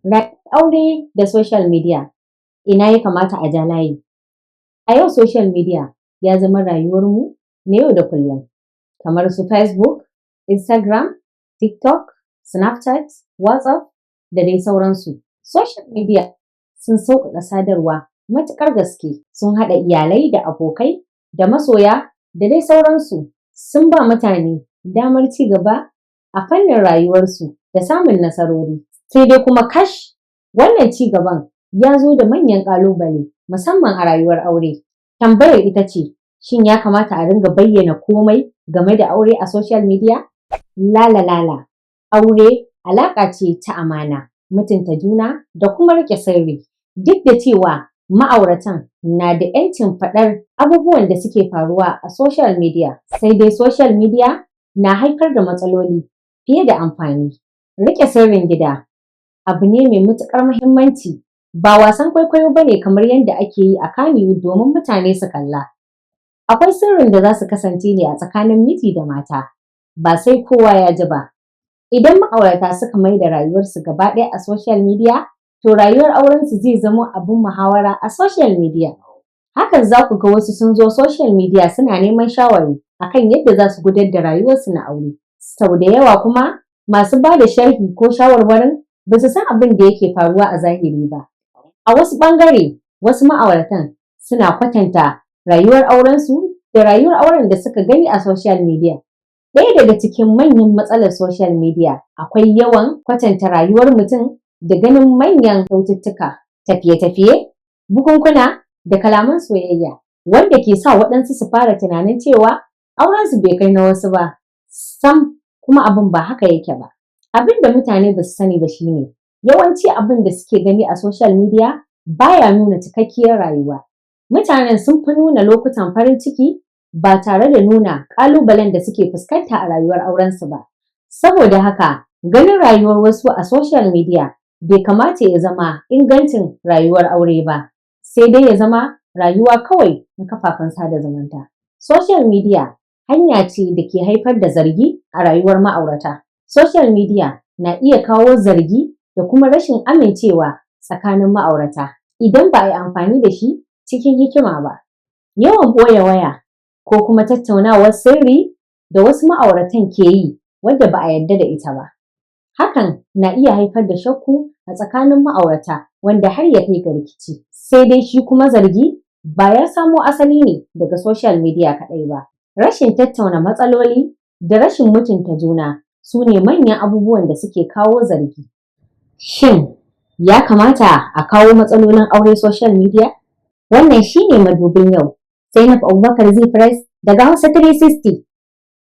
Aure da social media, ina ya kamata a ja layi? A yau social media ya zama rayuwarmu na yau da kullum, kamar su Facebook, Instagram, TikTok, Snapchat, WhatsApp da dai sauransu. Social media sun sauƙaƙa sadarwa matuƙar gaske, sun haɗa iyalai da abokai da masoya da dai sauransu. Sun ba mutane damar ci gaba a fannin rayuwarsu da samun nasarori. Sai dai kuma kash, wannan ci gaban ya zo da manyan ƙalubale musamman a rayuwar aure. Tambayar ita ce, shin ya kamata a ringa bayyana komai game da aure a social media? Lala, aure alaƙa ce ta amana, mutunta juna da kuma riƙe sirri. Duk da cewa ma'auratan na da 'yancin faɗar abubuwan da suke faruwa a social media, sai dai social media na haifar da matsaloli fiye da amfani. Riƙe sirrin gida abu ne mai matuƙar muhimmanci, ba wasan kwaikwayo ba ne kamar yadda ake yi a Kannywood domin mutane su kalla. Akwai sirrin da za su kasance ne a tsakanin miji da mata, ba sai kowa ya ji ba. Idan ma'aurata suka mai da rayuwarsu gaba ɗaya a social media, to rayuwar aurensu zai zamo abin muhawara a social media. Hakan za ku ga wasu sun zo social media suna neman shawari akan yadda za su gudanar da rayuwarsu na aure. Sau da yawa kuma masu ba da sharhi ko shawarwarin ba su san abin da yake faruwa a zahiri ba. A wasu ɓangare, wasu ma'auratan suna kwatanta rayuwar aurensu da rayuwar auren da suka gani a social media. Ɗaya daga cikin manyan matsalar social media akwai yawan kwatanta rayuwar mutum da ganin manyan kyaututtuka, tafiye-tafiye, bukunkuna da kalaman soyayya, wanda ke sa waɗansu su fara tunanin cewa aurensu bai kai na wasu ba. Sam, kuma abin ba haka yake ba. Abin da mutane ba su sani ba shine, yawanci abin da suke gani a social media baya nuna cikakkiyar rayuwa. Mutanen sun fi nuna lokutan farin ciki ba tare da nuna ƙalubalen da suke fuskanta a rayuwar aurensu ba. Saboda haka, ganin rayuwar wasu a social media bai kamata ya zama ingancin rayuwar aure ba, sai dai ya zama rayuwa kawai na kafafen sada zumunta. Social media hanya ce da ke haifar da zargi a rayuwar ma'aurata. Social media na iya kawo zargi da kuma rashin amincewa tsakanin ma'aurata idan ba a yi amfani da shi cikin hikima ba. Yawan ɓoye waya ko kuma tattaunawar sirri da wasu ma'auratan ke yi wadda ba a yarda da ita ba. Hakan na iya haifar da shakku a tsakanin ma'aurata wanda har ya kai ga rikici. Sai dai shi kuma zargi ba ya samo asali ne daga social media kaɗai ba. Rashin tattauna matsaloli da rashin mutunta juna su ne manyan abubuwan da suke kawo zargi. Shin ya kamata a kawo matsalolin aure social media? Wannan shi ne Madubin Yau. Zainab Abubakar Zee Press daga Hausa 360.